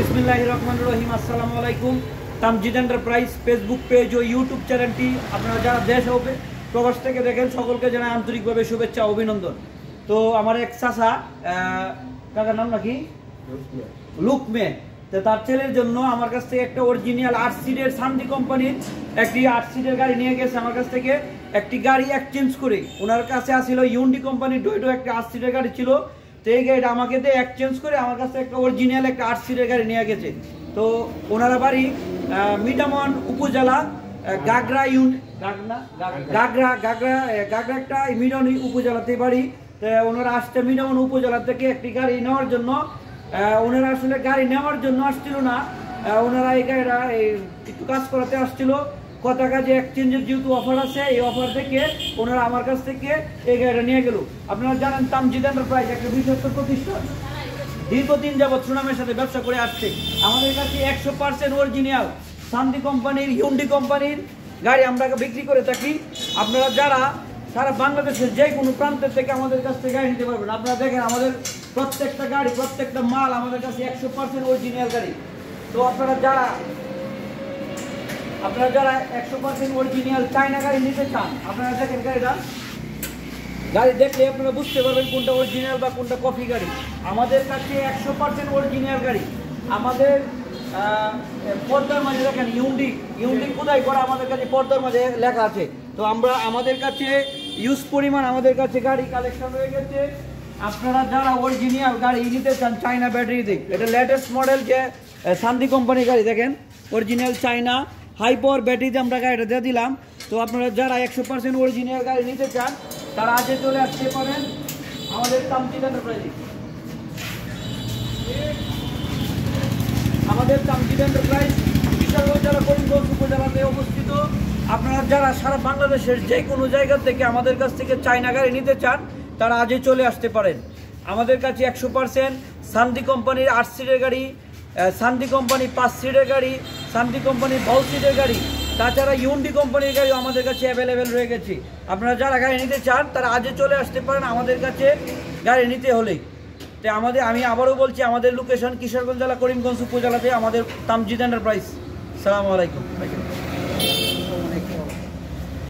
বিসমিল্লাহির রহমানির রহিম। আসসালামু আলাইকুম। তামজিদ এন্টারপ্রাইজ ফেসবুক পেজ ও ইউটিউব চ্যানেলটি আপনারা যারা দেশ ও প্রবাস থেকে দেখেন সকলকে জানাই আন্তরিকভাবে শুভেচ্ছা অভিনন্দন। তো আমার এক চাচা, কাকার নাম নাকি লুকমে, তো তার ছেলের জন্য আমার কাছ থেকে একটা অরিজিনাল 8 সিটের সান্দি কোম্পানির একটি 8 সিটের গাড়ি নিয়ে গেছে। আমার কাছ থেকে একটি গাড়ি এক্সচেঞ্জ করে, ওনার কাছে আসছিল ইউন্ডি কোম্পানির ডোয়েটো একটা 8 সিটের গাড়ি ছিল। তো এই গাড়িটা আমাকে দিয়ে এক্সচেঞ্জ করে আমার কাছে একটা অরিজিনাল একটা 8 সিটের গাড়ি নিয়ে গেছে। তো ওনারা বাড়ি মিঠামন উপজেলা গাগরা একটা মিঠামন উপজেলাতে বাড়ি। ওনারা আসছে মিঠামন উপজেলা থেকে একটি গাড়ি নেওয়ার জন্য। ওনারা আসলে গাড়ি নেওয়ার জন্য আসছিল না, ওনারা এই গাড়িটা একটু কাজ করাতে আসছিল। কথা কাজে এক্সচেঞ্জের যেহেতু অফার আছে, এই অফার থেকে ওনারা আমার কাছ থেকে এই গাড়িটা নিয়ে গেল। আপনারা জানেন তামজিদ এন্টারপ্রাইজ একটা বিশ্বস্ত প্রতিষ্ঠান, দীর্ঘদিন যাবৎ সুনামের সাথে ব্যবসা করে আসছে। আমাদের কাছে 100% অরিজিনাল সান্দি কোম্পানির ইউন্ডি কোম্পানির গাড়ি আমরা বিক্রি করে থাকি। আপনারা যারা সারা বাংলাদেশের যে কোনো প্রান্তের থেকে আমাদের কাছ থেকে গাড়ি নিতে পারবেন। আপনারা দেখেন আমাদের প্রত্যেকটা গাড়ি, প্রত্যেকটা মাল আমাদের কাছে 100% অরিজিনাল গাড়ি। তো আপনারা যারা 100% অরিজিনাল চায়না গাড়ি নিতে চান, আপনারা দেখেন গাড়ি দেখলে আপনারা বুঝতে পারবেন কোনটা অরিজিনাল বা কোনটা কপি গাড়ি। আমাদের কাছে 100% অরিজিনাল গাড়ি। আমাদের পর্দার মাঝে দেখেন ইউন্ডি খোদাই করা আমাদের কাছে পর্দার মাঝে লেখা আছে। তো আমাদের কাছে ইউজ পরিমাণ আমাদের কাছে গাড়ি কালেকশন হয়ে গেছে। আপনারা যারা অরিজিনাল গাড়ি নিতে চান চায়না ব্যাটারি দিক, এটা লেটেস্ট মডেল যে সান্দি কোম্পানির গাড়ি দেখেন, অরিজিনাল চায়না হাই পাওয়ার ব্যাটারিতে আমরা গাড়িটা দিয়ে দিলাম। তো আপনারা যারা 100% অরিজিনাল গাড়ি নিতে চান তারা আজকে চলে আসতে পারেন আমাদের তামজিদ এন্টারপ্রাইজে। আমাদের তামজিদ এন্টারপ্রাইজ কিশোরগঞ্জ জেলা করিমগঞ্জ উপজেলাতে অবস্থিত। আপনারা যারা সারা বাংলাদেশের যে কোনো জায়গা থেকে আমাদের কাছ থেকে চায়না গাড়ি নিতে চান তারা আজই চলে আসতে পারেন। আমাদের কাছে 100% সান্দি কোম্পানির 8 সিটের গাড়ি, সান্দি কোম্পানি 5 সিটের গাড়ি, সান্দি কোম্পানির 12 সিটের গাড়ি, তাছাড়া ইউন্ডি কোম্পানির গাড়িও আমাদের কাছে অ্যাভেলেবেল রয়ে গেছে। আপনারা যারা গাড়ি নিতে চান তারা আজই চলে আসতে পারেন আমাদের কাছে গাড়ি নিতে হলেই। তো আমি আবারও বলছি, আমাদের লোকেশন কিশোরগঞ্জ জেলা করিমগঞ্জ উপজেলাতে আমাদের তামজিদ এন্টারপ্রাইজ। আসসালামু আলাইকুম।